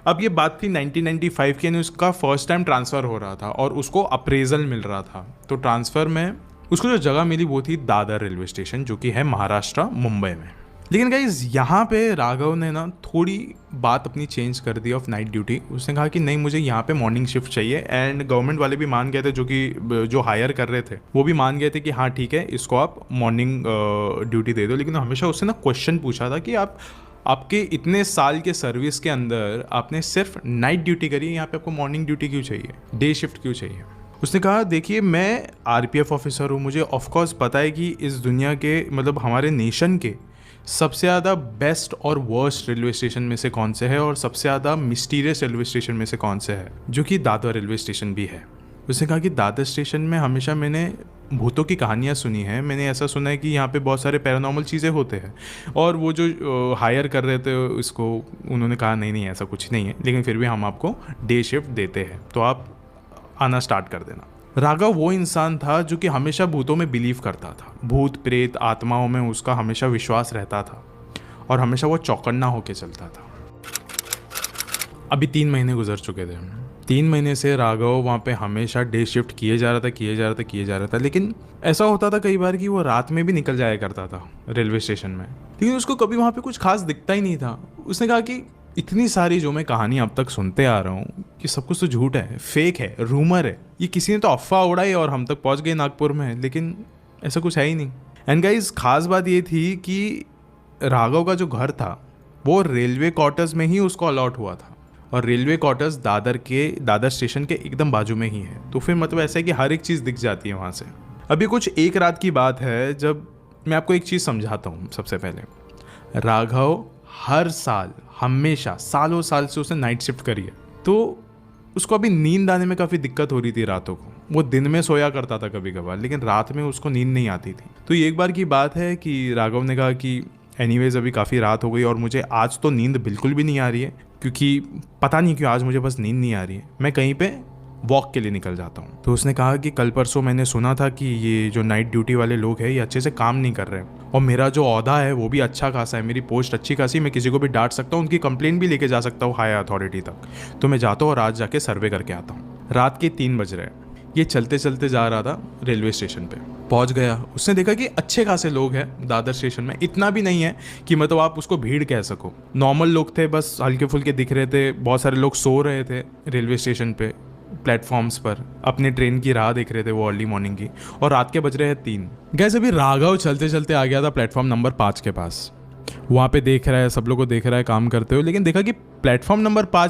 अब ये बात थी 1995 की, यानी उसका फर्स्ट टाइम ट्रांसफ़र हो रहा था और उसको अप्रेजल मिल रहा था। तो ट्रांसफ़र में उसको जो जगह मिली वो थी दादर रेलवे स्टेशन, जो कि है महाराष्ट्र, मुंबई में। लेकिन गाइस यहाँ पे राघव ने ना थोड़ी बात अपनी चेंज कर दी ऑफ नाइट ड्यूटी। उसने कहा कि नहीं, मुझे यहाँ पे मॉर्निंग शिफ्ट चाहिए। एंड गवर्नमेंट वाले भी मान गए थे, जो हायर कर रहे थे वो भी मान गए थे कि हाँ ठीक है, इसको आप मॉर्निंग ड्यूटी दे दो। लेकिन हमेशा उससे ना क्वेश्चन पूछा था कि आपके इतने साल के सर्विस के अंदर आपने सिर्फ नाइट ड्यूटी करी है, यहाँ पे आपको मॉर्निंग ड्यूटी क्यों चाहिए, डे शिफ्ट क्यों चाहिए। उसने कहा देखिए, मैं आरपीएफ ऑफिसर हूँ, मुझे ऑफकोर्स पता है कि इस दुनिया के मतलब हमारे नेशन के सबसे ज़्यादा बेस्ट और वर्स्ट रेलवे स्टेशन में से कौन से है और सबसे ज़्यादा मिस्टीरियस रेलवे स्टेशन में से कौन से है, जो कि दादर रेलवे स्टेशन भी है। उसने कहा कि दादर स्टेशन में हमेशा मैंने भूतों की कहानियाँ सुनी हैं, मैंने ऐसा सुना है कि यहाँ पे बहुत सारे पैरानॉर्मल चीज़ें होते हैं। और वो जो हायर कर रहे थे इसको, उन्होंने कहा नहीं नहीं ऐसा कुछ नहीं है, लेकिन फिर भी हम आपको डे शिफ्ट देते हैं, तो आप आना स्टार्ट कर देना। राघव वो इंसान था जो कि हमेशा भूतों में बिलीव करता था, भूत प्रेत आत्माओं में उसका हमेशा विश्वास रहता था और हमेशा वो चौकन्ना होके चलता था। अभी 3 महीने गुजर चुके थे। 3 महीने से राघव वहाँ पे हमेशा डे शिफ्ट किए जा रहा था। लेकिन ऐसा होता था कई बार कि वो रात में भी निकल जाया करता था रेलवे स्टेशन में, लेकिन उसको कभी वहाँ पे कुछ खास दिखता ही नहीं था। उसने कहा कि इतनी सारी जो मैं कहानी अब तक सुनते आ रहा हूँ कि सब कुछ तो झूठ है, फेक है, रूमर है, ये किसी ने तो अफवाह उड़ाई और हम तक पहुँच गए नागपुर में, लेकिन ऐसा कुछ है ही नहीं। एंड गाइस, खास बात ये थी कि राघव का जो घर था वो रेलवे क्वार्टर्स में ही उसको अलॉट हुआ था और रेलवे क्वार्टर्स दादर स्टेशन के एकदम बाजू में ही है। तो फिर मतलब ऐसा है कि हर एक चीज़ दिख जाती है वहाँ से। अभी कुछ एक रात की बात है जब मैं आपको एक चीज़ समझाता हूँ। सबसे पहले राघव हर साल हमेशा सालों साल से उसने नाइट शिफ्ट करी है, तो उसको अभी नींद आने में काफ़ी दिक्कत हो रही थी रातों को। वो दिन में सोया करता था कभी कभार, लेकिन रात में उसको नींद नहीं आती थी। तो ये एक बार की बात है कि राघव ने कहा कि एनीवेज अभी काफ़ी रात हो गई और मुझे आज तो नींद बिल्कुल भी नहीं आ रही है, क्योंकि पता नहीं क्यों आज मुझे बस नींद नहीं आ रही है, मैं कहीं पे वॉक के लिए निकल जाता हूँ। तो उसने कहा कि कल परसों मैंने सुना था कि ये जो नाइट ड्यूटी वाले लोग हैं ये अच्छे से काम नहीं कर रहे हैं और मेरा जो ओहदा है वो भी अच्छा खासा है, मेरी पोस्ट अच्छी खासी, मैं किसी को भी डांट सकता हूँ, उनकी कंप्लेंट भी लेके जा सकता हूँ हायर अथॉरिटी तक। तो मैं जाता हूँ और आज जाके सर्वे करके आता हूँ। रात के 3 बज रहे हैं, ये चलते चलते जा रहा था रेलवे स्टेशन पे। पहुंच गया, उसने देखा कि अच्छे खासे लोग हैं दादर स्टेशन में, इतना भी नहीं है कि मतलब आप उसको भीड़ कह सको। नॉर्मल लोग थे, बस हल्के फुल्के दिख रहे थे। बहुत सारे लोग सो रहे थे रेलवे स्टेशन पे, प्लेटफॉर्म्स पर अपने ट्रेन की राह देख रहे थे वो अर्ली मॉर्निंग की। और रात के बज रहे हैं 3। गैस अभी राघव चलते चलते आ गया था प्लेटफॉर्म नंबर 5 के पास। वहाँ पे देख रहा है, सब लोग को देख रहा है काम करते हुए, लेकिन देखा कि प्लेटफॉर्म नंबर 5